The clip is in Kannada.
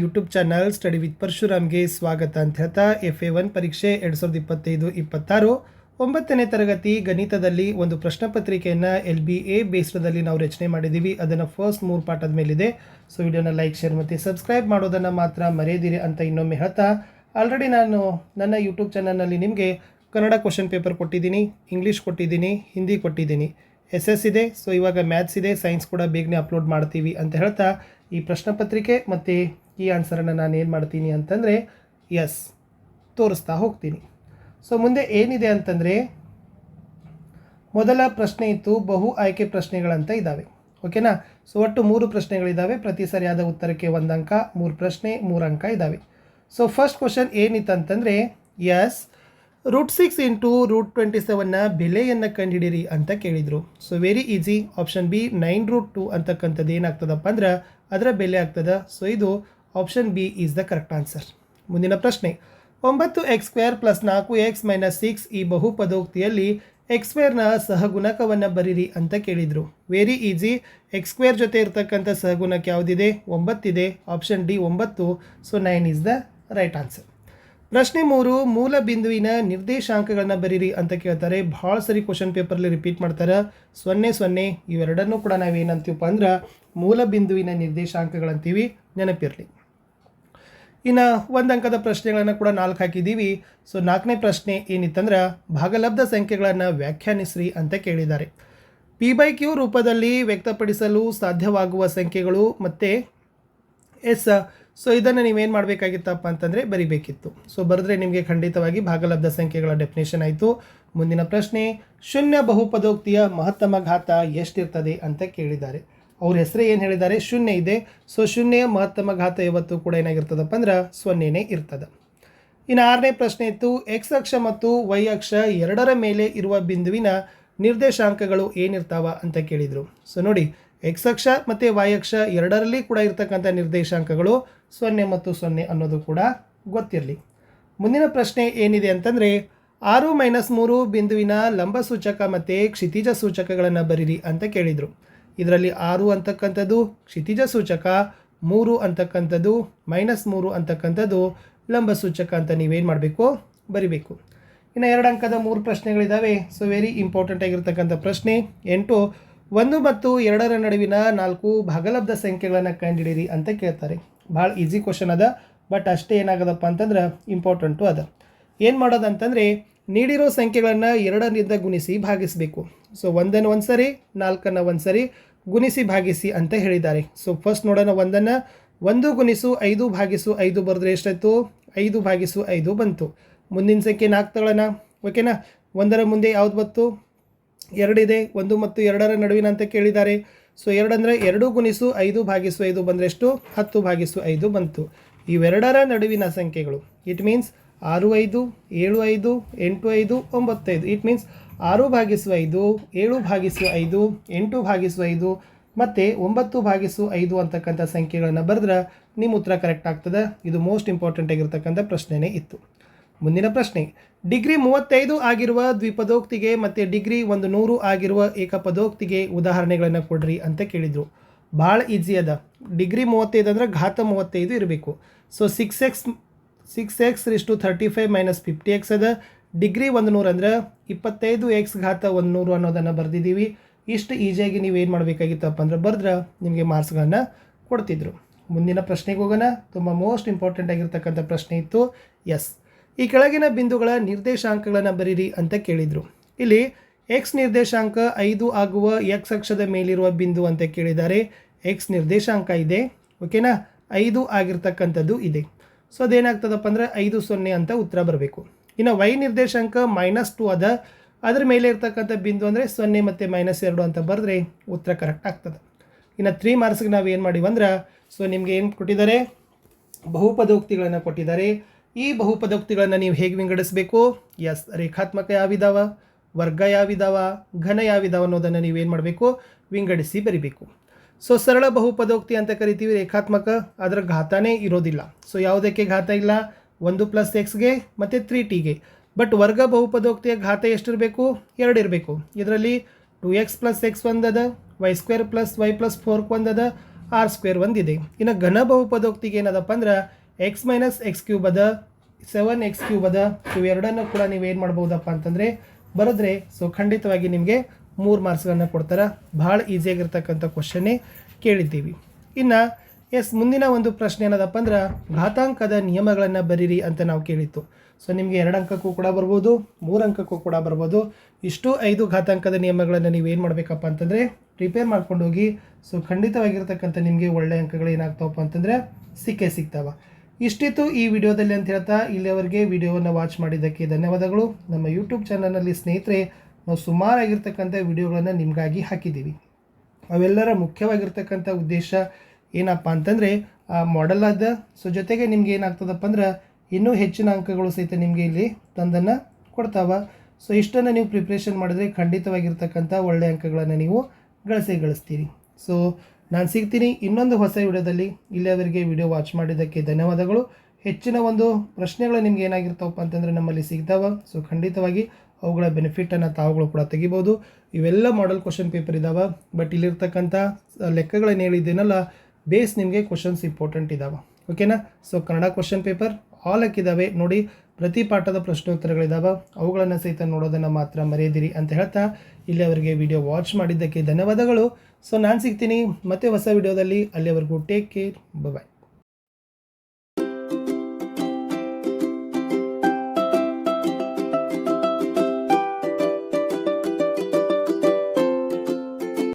ಯೂಟ್ಯೂಬ್ ಚಾನಲ್ ಸ್ಟಡಿ ವಿತ್ ಪರಶುರಾಮ್ಗೆ ಸ್ವಾಗತ ಅಂತ ಹೇಳ್ತಾ FA1 ಪರೀಕ್ಷೆ 2025-26 9ನೇ ತರಗತಿ ಗಣಿತದಲ್ಲಿ ಒಂದು ಪ್ರಶ್ನೆ ಪತ್ರಿಕೆಯನ್ನು LBA ಬೇಸ್ಡಲ್ಲಿ ನಾವು ರಚನೆ ಮಾಡಿದ್ದೀವಿ. ಅದನ್ನು ಫಸ್ಟ್ 3 ಪಾಠದ ಮೇಲಿದೆ. ಸೊ ವಿಡಿಯೋನ ಲೈಕ್ ಶೇರ್ ಮತ್ತು ಸಬ್ಸ್ಕ್ರೈಬ್ ಮಾಡೋದನ್ನು ಮಾತ್ರ ಮರೆಯದಿರಿ ಅಂತ ಇನ್ನೊಮ್ಮೆ ಹೇಳ್ತಾ, ಆಲ್ರೆಡಿ ನಾನು ನನ್ನ ಯೂಟ್ಯೂಬ್ ಚಾನಲ್ನಲ್ಲಿ ನಿಮಗೆ ಕನ್ನಡ ಕ್ವಶನ್ ಪೇಪರ್ ಕೊಟ್ಟಿದ್ದೀನಿ, ಇಂಗ್ಲೀಷ್ ಕೊಟ್ಟಿದ್ದೀನಿ, ಹಿಂದಿ ಕೊಟ್ಟಿದ್ದೀನಿ, SS ಇದೆ. ಸೊ ಇವಾಗ ಮ್ಯಾಥ್ಸ್ ಇದೆ, ಸೈನ್ಸ್ ಕೂಡ ಬೇಗನೆ ಅಪ್ಲೋಡ್ ಮಾಡ್ತೀವಿ ಅಂತ ಹೇಳ್ತಾ ಈ ಪ್ರಶ್ನೆ ಪತ್ರಿಕೆ ಮತ್ತು ಈ ಆನ್ಸರನ್ನು ನಾನು ಏನು ಮಾಡ್ತೀನಿ ಅಂತಂದರೆ ತೋರಿಸ್ತಾ ಹೋಗ್ತೀನಿ. ಸೊ ಮುಂದೆ ಏನಿದೆ ಅಂತಂದರೆ, ಮೊದಲ ಪ್ರಶ್ನೆ ಇತ್ತು ಬಹು ಆಯ್ಕೆ ಪ್ರಶ್ನೆಗಳಂತ ಇದ್ದಾವೆ. ಓಕೆನಾ. ಸೊ ಒಟ್ಟು 3 ಪ್ರಶ್ನೆಗಳಿದ್ದಾವೆ. ಪ್ರತಿ ಸರಿಯಾದ ಉತ್ತರಕ್ಕೆ 1 ಅಂಕ, 3 ಪ್ರಶ್ನೆ 3 ಅಂಕ ಇದ್ದಾವೆ. ಸೊ ಫಸ್ಟ್ ಕ್ವಶನ್ ಏನಿತ್ತು ಅಂತಂದರೆ, √6 × √27ನ ಬೆಲೆಯನ್ನು ಕಂಡುಹಿಡಿಯಿರಿ ಅಂತ ಕೇಳಿದರು. So very easy. Option B 9√2 ಅಂತಕ್ಕಂಥದ್ದು ಏನಾಗ್ತದಪ್ಪ ಅಂದ್ರೆ ಅದರ ಬೆಲೆ ಆಗ್ತದೆ. ಸೊ ಇದು option B is the correct answer. ಮುಂದಿನ ಪ್ರಶ್ನೆ, 9x² + 4x - 6 ಈ ಬಹುಪದೋಕ್ತಿಯಲ್ಲಿ x² ಸಹಗುಣಕವನ್ನು ಬರೀರಿ ಅಂತ ಕೇಳಿದರು. Very easy. x² ಜೊತೆ ಇರ್ತಕ್ಕಂಥ ಸಹಗುಣಕ ಯಾವುದಿದೆ? 9 ಇದೆ. Option D 9. So 9 is the right answer. ಪ್ರಶ್ನೆ 3, ಮೂಲ ಬಿಂದುವಿನ ನಿರ್ದೇಶಾಂಕಗಳನ್ನು ಬರೀರಿ ಅಂತ ಕೇಳ್ತಾರೆ. ಭಾಳ ಸರಿ ಕ್ವಶನ್ ಪೇಪರ್ಲಿ ರಿಪೀಟ್ ಮಾಡ್ತಾರೆ. 0 0 ಇವೆರಡನ್ನೂ ಕೂಡ ನಾವೇನಂತೀವಪ್ಪ ಅಂದ್ರೆ ಮೂಲ ಬಿಂದುವಿನ ನಿರ್ದೇಶಾಂಕಗಳಂತೀವಿ, ನೆನಪಿರಲಿ. ಇನ್ನು 1 ಅಂಕದ ಪ್ರಶ್ನೆಗಳನ್ನು ಕೂಡ 4 ಹಾಕಿದ್ದೀವಿ. ಸೊ 4ನೇ ಪ್ರಶ್ನೆ ಏನಿತ್ತಂದ್ರೆ, ಭಾಗಲಬ್ಧ ಸಂಖ್ಯೆಗಳನ್ನು ವ್ಯಾಖ್ಯಾನಿಸ್ರಿ ಅಂತ ಕೇಳಿದ್ದಾರೆ. P/Q ರೂಪದಲ್ಲಿ ವ್ಯಕ್ತಪಡಿಸಲು ಸಾಧ್ಯವಾಗುವ ಸಂಖ್ಯೆಗಳು ಮತ್ತು ಎಸ್. ಸೊ ಇದನ್ನು ನೀವೇನು ಮಾಡಬೇಕಾಗಿತ್ತಪ್ಪ ಅಂತಂದರೆ ಬರಿಬೇಕಿತ್ತು. ಸೊ ಬರೆದ್ರೆ ನಿಮಗೆ ಖಂಡಿತವಾಗಿ ಭಾಗಲಬ್ಧ ಸಂಖ್ಯೆಗಳ ಡೆಫಿನೇಷನ್ ಆಯಿತು. ಮುಂದಿನ ಪ್ರಶ್ನೆ, ಶೂನ್ಯ ಬಹುಪದೋಕ್ತಿಯ ಮಹತ್ತಮ ಘಾತ ಎಷ್ಟಿರ್ತದೆ ಅಂತ ಕೇಳಿದ್ದಾರೆ. ಅವ್ರ ಹೆಸರೇ ಏನು ಹೇಳಿದ್ದಾರೆ? ಶೂನ್ಯ ಇದೆ. ಸೊ ಶೂನ್ಯ ಮಹತ್ತಮ ಘಾತ ಯಾವತ್ತೂ ಕೂಡ ಏನಾಗಿರ್ತದಪ್ಪ ಅಂದ್ರೆ 0ನೇ ಇರ್ತದೆ. ಇನ್ನು 6ನೇ ಪ್ರಶ್ನೆ ಇತ್ತು, X ಅಕ್ಷ ಮತ್ತು Y ಅಕ್ಷ ಎರಡರ ಮೇಲೆ ಇರುವ ಬಿಂದುವಿನ ನಿರ್ದೇಶಾಂಕಗಳು ಏನಿರ್ತಾವ ಅಂತ ಕೇಳಿದರು. ಸೊ ನೋಡಿ, X ಅಕ್ಷ ಮತ್ತು Y ಅಕ್ಷ ಎರಡರಲ್ಲಿ ಕೂಡ ಇರ್ತಕ್ಕಂಥ ನಿರ್ದೇಶಾಂಕಗಳು 0 ಮತ್ತು 0 ಅನ್ನೋದು ಕೂಡ ಗೊತ್ತಿರಲಿ. ಮುಂದಿನ ಪ್ರಶ್ನೆ ಏನಿದೆ ಅಂತಂದರೆ, 6 - 3 ಬಿಂದುವಿನ ಲಂಬ ಸೂಚಕ ಮತ್ತು ಕ್ಷಿತಿಜ ಸೂಚಕಗಳನ್ನು ಬರೀರಿ ಅಂತ ಕೇಳಿದರು. ಇದರಲ್ಲಿ 6 ಅಂತಕ್ಕಂಥದ್ದು ಕ್ಷಿತಿಜ ಸೂಚಕ, 3 ಅಂತಕ್ಕಂಥದ್ದು -3 ಅಂತಕ್ಕಂಥದ್ದು ಲಂಬ ಸೂಚಕ ಅಂತ ನೀವೇನು ಮಾಡಬೇಕು? ಬರಿಬೇಕು. ಇನ್ನು 2 ಅಂಕದ 3 ಪ್ರಶ್ನೆಗಳಿದ್ದಾವೆ. ಸೊ ವೆರಿ ಇಂಪಾರ್ಟೆಂಟ್ ಆಗಿರ್ತಕ್ಕಂಥ ಪ್ರಶ್ನೆ 8, 1 ಮತ್ತು 2ರ ನಡುವಿನ 4 ಭಾಗಲಬ್ಧ ಸಂಖ್ಯೆಗಳನ್ನು ಕಂಡುಹಿಡಿಯಿರಿ ಅಂತ ಕೇಳ್ತಾರೆ. ಭಾಳ ಈಸಿ ಕ್ವಶನ್ ಅದ, ಬಟ್ ಅಷ್ಟೇ ಏನಾಗದಪ್ಪ ಅಂತಂದ್ರೆ ಇಂಪಾರ್ಟೆಂಟು ಅದ. ಏನು ಮಾಡೋದಂತಂದರೆ, ನೀಡಿರೋ ಸಂಖ್ಯೆಗಳನ್ನು 2ರಿಂದ ಗುಣಿಸಿ ಭಾಗಿಸಬೇಕು. ಸೊ 1ನ್ನು ಒಂದು ಸರಿ, 4ನ್ನು ಒಂದು ಸರಿ ಗುಣಿಸಿ ಭಾಗಿಸಿ ಅಂತ ಹೇಳಿದ್ದಾರೆ. ಸೊ ಫಸ್ಟ್ ನೋಡೋಣ, 1ನ್ನು 1 × 5 / 5 ಬರೆದ್ರೆ ಎಷ್ಟಾಯಿತು? 5/5 ಬಂತು. ಮುಂದಿನ ಸಂಖ್ಯೆ 4 ತಗೊಳ್ಳೋಣ. ಓಕೆನಾ. 1ರ ಮುಂದೆ ಯಾವ್ದು ಬಂತು? 2 ಇದೆ. 1 ಮತ್ತು 2ರ ನಡುವಿನ ಅಂತ ಕೇಳಿದ್ದಾರೆ. ಸೊ 2 ಅಂದರೆ 2 × 5/5 ಬಂದರೆ ಎಷ್ಟು? 10/5 ಬಂತು. ಇವೆರಡರ ನಡುವಿನ ಸಂಖ್ಯೆಗಳು ಇಟ್ ಮೀನ್ಸ್ 6 5 7 5 8 5 9 5. ಇಟ್ ಮೀನ್ಸ್ 6/5 7/5 8/5 ಮತ್ತು 9/5 ಅಂತಕ್ಕಂಥ ಸಂಖ್ಯೆಗಳನ್ನು ಬರೆದ್ರೆ ನಿಮ್ಮ ಉತ್ತರ ಕರೆಕ್ಟ್ ಆಗ್ತದೆ. ಇದು ಮೋಸ್ಟ್ ಇಂಪಾರ್ಟೆಂಟ್ ಆಗಿರ್ತಕ್ಕಂಥ ಪ್ರಶ್ನೆನೇ ಇತ್ತು. ಮುಂದಿನ ಪ್ರಶ್ನೆ, ಡಿಗ್ರಿ 35 ಆಗಿರುವ ದ್ವಿಪದೋಕ್ತಿಗೆ ಮತ್ತು ಡಿಗ್ರಿ 100 ಆಗಿರುವ ಏಕಪದೋಕ್ತಿಗೆ ಉದಾಹರಣೆಗಳನ್ನು ಕೊಡ್ರಿ ಅಂತ ಕೇಳಿದರು. ಭಾಳ ಈಸಿ ಅದ. ಡಿಗ್ರಿ 35 ಅಂದರೆ ಘಾತ 35 ಇರಬೇಕು. ಸೊ 6x⁵35 - 50x ಅದ. ಡಿಗ್ರಿ 100 ಅಂದರೆ 25x ಘಾತ 100 ಅನ್ನೋದನ್ನು ಬರೆದಿದ್ದೀವಿ. ಇಷ್ಟು ಈಸಿಯಾಗಿ ನೀವೇನು ಮಾಡಬೇಕಾಗಿತ್ತಪ್ಪ ಅಂದ್ರೆ ಬರೆದ್ರೆ ನಿಮಗೆ ಮಾರ್ಕ್ಸ್ಗಳನ್ನು ಕೊಡ್ತಿದ್ರು. ಮುಂದಿನ ಪ್ರಶ್ನೆಗೆ ಹೋಗೋಣ. ತುಂಬ ಮೋಸ್ಟ್ ಇಂಪಾರ್ಟೆಂಟ್ ಆಗಿರ್ತಕ್ಕಂಥ ಪ್ರಶ್ನೆ ಇತ್ತು. ಈ ಕೆಳಗಿನ ಬಿಂದುಗಳ ನಿರ್ದೇಶಾಂಕಗಳನ್ನು ಬರೀರಿ ಅಂತ ಕೇಳಿದರು. ಇಲ್ಲಿ x ನಿರ್ದೇಶಾಂಕ 5 ಆಗುವ x ಅಕ್ಷದ ಮೇಲಿರುವ ಬಿಂದು ಅಂತ ಕೇಳಿದ್ದಾರೆ. x ನಿರ್ದೇಶಾಂಕ ಇದೆ. ಓಕೆನಾ. 5 ಆಗಿರ್ತಕ್ಕಂಥದ್ದು ಇದೆ. ಸೊ ಅದೇನಾಗ್ತದಪ್ಪ ಅಂದ್ರೆ 5 0 ಅಂತ ಉತ್ತರ ಬರಬೇಕು. ಇನ್ನು y ನಿರ್ದೇಶಾಂಕ -2 ಅದ. ಅದರ ಮೇಲೆ ಇರ್ತಕ್ಕಂಥ ಬಿಂದು ಅಂದರೆ 0 ಮತ್ತು -2 ಅಂತ ಬರೆದ್ರೆ ಉತ್ತರ ಕರೆಕ್ಟ್ ಆಗ್ತದೆ. ಇನ್ನು 3 ಮಾರ್ಕ್ಸ್ಗೆ ನಾವು ಏನು ಮಾಡಿವಿ ಅಂದ್ರೆ, ಸೊ ನಿಮಗೆ ಏನು ಕೊಟ್ಟಿದ್ದಾರೆ? ಬಹುಪದೋಕ್ತಿಗಳನ್ನು ಕೊಟ್ಟಿದ್ದಾರೆ. ಈ ಬಹುಪದೋಕ್ತಿಗಳನ್ನು ನೀವು ಹೇಗೆ ವಿಂಗಡಿಸಬೇಕು? ರೇಖಾತ್ಮಕ ಯಾವಿದಾವ, ವರ್ಗ ಯಾವಿದಾವ, ಘನ ಯಾವಿದಾವ ಅನ್ನೋದನ್ನು ನೀವೇನು ಮಾಡಬೇಕು? ವಿಂಗಡಿಸಿ ಬರಿಬೇಕು. ಸೊ ಸರಳ ಬಹುಪದೋಕ್ತಿ ಅಂತ ಕರಿತೀವಿ ರೇಖಾತ್ಮಕ. ಅದರ ಘಾತನೇ ಇರೋದಿಲ್ಲ. ಸೊ ಯಾವುದಕ್ಕೆ ಘಾತ ಇಲ್ಲ? 1 + x ಮತ್ತು 3t. ಬಟ್ ವರ್ಗ ಬಹುಪದೋಕ್ತಿಯ ಘಾತ ಎಷ್ಟಿರಬೇಕು? 2 ಇರಬೇಕು. ಇದರಲ್ಲಿ 2x + x ಒಂದದ, y² + y + 4 ಒಂದದ, ಆರ್ ಸ್ಕ್ವೇರ್ ಒಂದಿದೆ. ಇನ್ನು ಘನ ಬಹುಪದೋಕ್ತಿಗೆ ಏನದಪ್ಪ ಅಂದ್ರೆ ಎಕ್ಸ್ ಮೈನಸ್ ಎಕ್ಸ್ ಕ್ಯೂಬ್ ಅದ, 7x ಕ್ಯೂಬ್ ಅದ. ಇವೆರಡನ್ನು ಕೂಡ ನೀವೇನು ಮಾಡ್ಬೋದಪ್ಪ ಅಂತಂದರೆ ಬರೆದ್ರೆ ಸೊ ಖಂಡಿತವಾಗಿ ನಿಮಗೆ 3 ಮಾರ್ಕ್ಸ್ಗಳನ್ನು ಕೊಡ್ತಾರೆ. ಭಾಳ ಈಸಿಯಾಗಿರ್ತಕ್ಕಂಥ ಕ್ವಶನ್ನೇ ಕೇಳಿದ್ದೀವಿ. ಇನ್ನು ಮುಂದಿನ ಒಂದು ಪ್ರಶ್ನೆ ಏನದಪ್ಪ ಅಂದ್ರೆ ಘಾತಾಂಕದ ನಿಯಮಗಳನ್ನು ಬರೀರಿ ಅಂತ ನಾವು ಕೇಳಿತ್ತು. ಸೊ ನಿಮಗೆ 2 ಅಂಕಕ್ಕೂ ಕೂಡ ಬರ್ಬೋದು, 3 ಅಂಕಕ್ಕೂ ಕೂಡ ಬರ್ಬೋದು. ಇಷ್ಟು 5 ಘಾತಾಂಕದ ನಿಯಮಗಳನ್ನು ನೀವೇನು ಮಾಡಬೇಕಪ್ಪ ಅಂತಂದರೆ ಪ್ರಿಪೇರ್ ಮಾಡ್ಕೊಂಡು ಹೋಗಿ. ಸೊ ಖಂಡಿತವಾಗಿರ್ತಕ್ಕಂಥ ನಿಮಗೆ ಒಳ್ಳೆಯ ಅಂಕಗಳು ಏನಾಗ್ತಾವಪ್ಪ ಅಂತಂದರೆ ಸಿಕ್ಕೇ ಸಿಗ್ತಾವೆ. ಇಷ್ಟಿತ್ತು ಈ ವಿಡಿಯೋದಲ್ಲಿ ಅಂತ ಹೇಳ್ತಾ ಇಲ್ಲಿಯವರೆಗೆ ವಿಡಿಯೋವನ್ನು ವಾಚ್ ಮಾಡಿದ್ದಕ್ಕೆ ಧನ್ಯವಾದಗಳು. ನಮ್ಮ ಯೂಟ್ಯೂಬ್ ಚಾನಲ್ನಲ್ಲಿ ಸ್ನೇಹಿತರೆ ನಾವು ಸುಮಾರಾಗಿರ್ತಕ್ಕಂಥ ವಿಡಿಯೋಗಳನ್ನು ನಿಮಗಾಗಿ ಹಾಕಿದ್ದೀವಿ. ಅವೆಲ್ಲರ ಮುಖ್ಯವಾಗಿರ್ತಕ್ಕಂಥ ಉದ್ದೇಶ ಏನಪ್ಪ ಅಂತಂದರೆ ಮಾಡೆಲ್ ಅದ. ಸೊ ಜೊತೆಗೆ ನಿಮ್ಗೆ ಏನಾಗ್ತದಪ್ಪ ಅಂದ್ರೆ ಇನ್ನೂ ಹೆಚ್ಚಿನ ಅಂಕಗಳು ಸಹಿತ ನಿಮಗೆ ಇಲ್ಲಿ ತಂದನ್ನು ಕೊಡ್ತಾವೆ. ಸೊ ಇಷ್ಟನ್ನು ನೀವು ಪ್ರಿಪ್ರೇಷನ್ ಮಾಡಿದ್ರೆ ಖಂಡಿತವಾಗಿರ್ತಕ್ಕಂಥ ಒಳ್ಳೆಯ ಅಂಕಗಳನ್ನು ನೀವು ಗಳಿಸ್ತೀರಿ. ಸೊ ನಾನು ಸಿಗ್ತೀನಿ ಇನ್ನೊಂದು ಹೊಸ ವಿಡಿಯೋದಲ್ಲಿ. ಇಲ್ಲಿಯವರೆಗೆ ವಿಡಿಯೋ ವಾಚ್ ಮಾಡಿದ್ದಕ್ಕೆ ಧನ್ಯವಾದಗಳು. ಹೆಚ್ಚಿನ ಒಂದು ಪ್ರಶ್ನೆಗಳು ನಿಮ್ಗೆ ಏನಾಗಿರ್ತಾವಪ್ಪ ಅಂತಂದರೆ ನಮ್ಮಲ್ಲಿ ಸಿಗ್ತಾವೆ. ಸೊ ಖಂಡಿತವಾಗಿ ಅವುಗಳ ಬೆನಿಫಿಟನ್ನು ತಾವುಗಳು ಕೂಡ ತೆಗಿಬೋದು. ಇವೆಲ್ಲ ಮಾಡೆಲ್ ಕ್ವಶನ್ ಪೇಪರ್ ಇದ್ದಾವೆ. ಬಟ್ ಇಲ್ಲಿರ್ತಕ್ಕಂಥ ಲೆಕ್ಕಗಳೇನು ಹೇಳಿದ್ದೇನಲ್ಲ ಬೇಸ್ ನಿಮಗೆ ಕ್ವಶನ್ಸ್ ಇಂಪಾರ್ಟೆಂಟ್ ಇದ್ದಾವೆ. ಓಕೆನಾ? So Kannada question paper all ಹಾಕಿದ್ದಾವೆ ನೋಡಿ. ಪ್ರತಿ ಪಾಠದ ಪ್ರಶ್ನೋತ್ತರಗಳಿದ್ದಾವೆ. ಅವುಗಳನ್ನು ಸಹಿತ ನೋಡೋದನ್ನು ಮಾತ್ರ ಮರೆಯದಿರಿ ಅಂತ ಹೇಳ್ತಾ ಇಲ್ಲಿಯವರೆಗೆ ವಿಡಿಯೋ ವಾಚ್ ಮಾಡಿದ್ದಕ್ಕೆ ಧನ್ಯವಾದಗಳು. ಸೊ ನಾನು ಸಿಗ್ತೀನಿ ಮತ್ತೆ ಹೊಸ ವಿಡಿಯೋದಲ್ಲಿ. ಅಲ್ಲಿವರೆಗೂ ಟೇಕ್ ಕೇರ್, ಬಾಯ್.